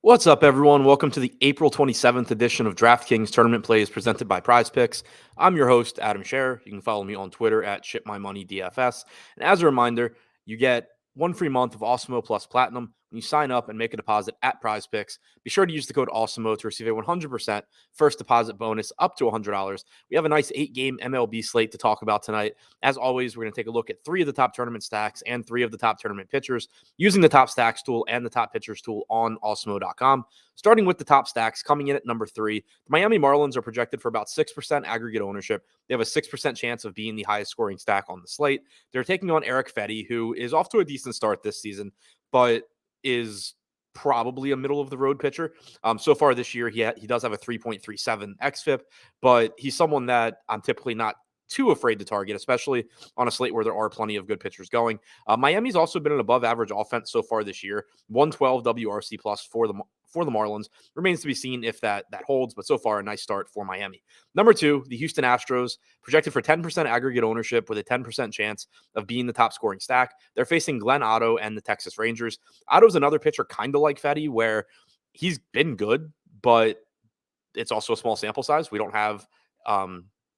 What's up, everyone? Welcome to the April 27th edition of DraftKings Tournament Plays presented by Prize Picks. I'm your host, Adam Scherer. You can follow me on Twitter at ShipMyMoneyDFS. And as a reminder, you get one free month of Awesemo Plus Platinum when you sign up and make a deposit at Prize Picks. Be sure to use the code Awesemo to receive a 100% first deposit bonus up to $100. We have a nice 8-game MLB slate to talk about tonight. As always, we're going to take a look at 3 of the top tournament stacks and 3 of the top tournament pitchers using the top stacks tool and the top pitchers tool on Awesemo.com. Starting with the top stacks, coming in at number 3, the Miami Marlins are projected for about 6% aggregate ownership. They have a 6% chance of being the highest scoring stack on the slate. They're taking on Eric Fetty, who is off to a decent start this season, but is probably a middle of the road pitcher. So far this year, he does have a 3.37 xFIP, but he's someone that I'm typically not too afraid to target, especially on a slate where there are plenty of good pitchers going. Miami's also been an above average offense so far this year, 112 WRC plus for the Marlins. Remains to be seen if that holds, but so far a nice start for Miami. Number 2, the Houston Astros, projected for 10% aggregate ownership with a 10% chance of being the top scoring stack. They're facing Glenn Otto and the Texas Rangers. Otto's another pitcher kind of like Fetty, where he's been good, but it's also a small sample size. We don't have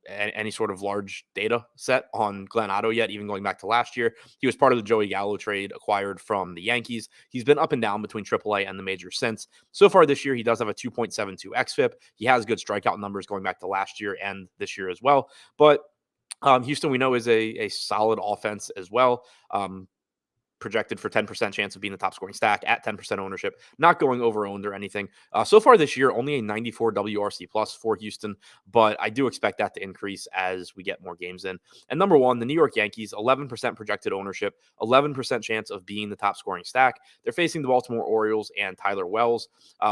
any sort of large data set on Glenn Otto yet, even going back to last year. He was part of the Joey Gallo trade acquired from the Yankees. He's been up and down between AAA and the majors since. So far this year, he does have a 2.72 xFIP. He has good strikeout numbers going back to last year and this year as well. But Houston, we know, is a solid offense as well. Projected for 10% chance of being the top scoring stack at 10% ownership, not going over owned or anything. So far this year, only a 94 WRC plus for Houston, but I do expect that to increase as we get more games in. And number 1, the New York Yankees, 11% projected ownership, 11% chance of being the top scoring stack. They're facing the Baltimore Orioles and Tyler Wells.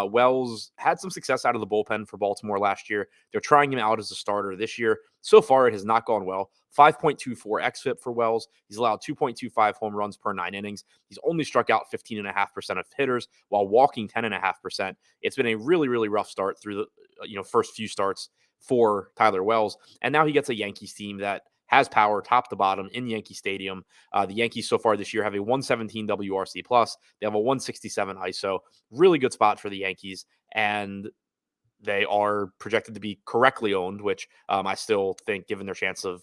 Wells had some success out of the bullpen for Baltimore last year. They're trying him out as a starter this year. So far, it has not gone well. 5.24 xFIP for Wells. He's allowed 2.25 home runs per 9 innings. He's only struck out 15.5% of hitters while walking 10.5%. It's been a really, really rough start through the first few starts for Tyler Wells. And now he gets a Yankees team that has power top to bottom in Yankee Stadium. The Yankees so far this year have a 117 WRC plus. They have a 167 ISO. Really good spot for the Yankees. And they are projected to be correctly owned, which I still think, given their chance of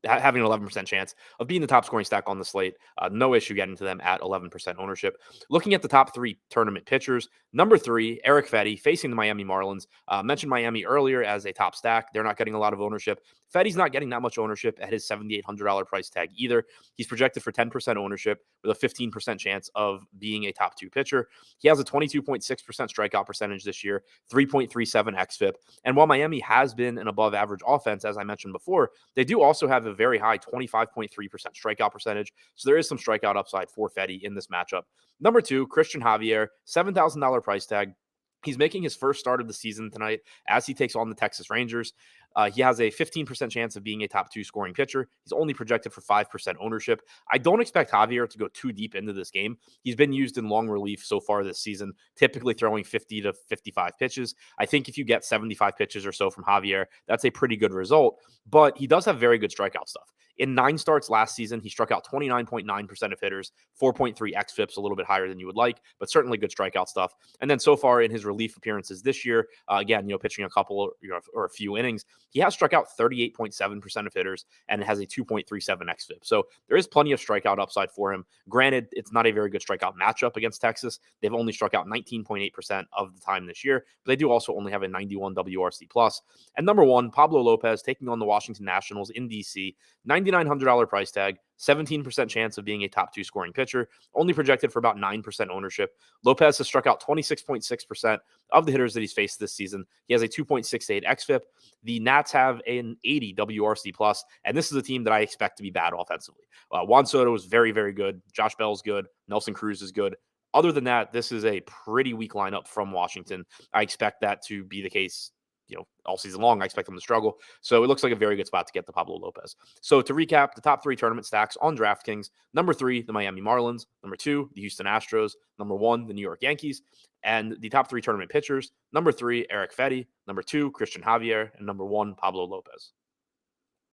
having an 11% chance of being the top scoring stack on the slate, no issue getting to them at 11% ownership. Looking at the top 3 tournament pitchers, number 3, Eric Fetty, facing the Miami Marlins. Mentioned Miami earlier as a top stack. They're not getting a lot of ownership. Fetty's not getting that much ownership at his $7,800 price tag either. He's projected for 10% ownership with a 15% chance of being a top 2 pitcher. He has a 22.6% strikeout percentage this year, 3.37 xFIP. And while Miami has been an above average offense, as I mentioned before, they do also have a very high 25.3% strikeout percentage. So there is some strikeout upside for Fetty in this matchup. Number 2, Christian Javier, $7,000 price tag. He's making his first start of the season tonight as he takes on the Texas Rangers. He has a 15% chance of being a top 2 scoring pitcher. He's only projected for 5% ownership. I don't expect Javier to go too deep into this game. He's been used in long relief so far this season, typically throwing 50 to 55 pitches. I think if you get 75 pitches or so from Javier, that's a pretty good result. But he does have very good strikeout stuff. In 9 starts last season, he struck out 29.9% of hitters, 4.3 xFIPs, a little bit higher than you would like, but certainly good strikeout stuff. And then so far in his relief appearances this year, again, pitching a couple or a few innings, he has struck out 38.7% of hitters and has a 2.37 xFIP. So there is plenty of strikeout upside for him. Granted, it's not a very good strikeout matchup against Texas. They've only struck out 19.8% of the time this year, but they do also only have a 91 WRC plus. And number 1, Pablo Lopez taking on the Washington Nationals in DC, $9,900 price tag, 17% chance of being a top 2 scoring pitcher, only projected for about 9% ownership. Lopez has struck out 26.6% of the hitters that he's faced this season. He has a 2.68 xFIP. The Nats have an 80 WRC plus, and this is a team that I expect to be bad offensively. Juan Soto is very, very good. Josh Bell's good. Nelson Cruz is good. Other than that, this is a pretty weak lineup from Washington. I expect that to be the case all season long. I expect them to struggle. So it looks like a very good spot to get the Pablo Lopez. So to recap, the top 3 tournament stacks on DraftKings: number 3, the Miami Marlins; number 2, the Houston Astros; number 1, the New York Yankees. And the top 3 tournament pitchers: number 3, Eric Fetty; number 2, Christian Javier; and number 1, Pablo Lopez.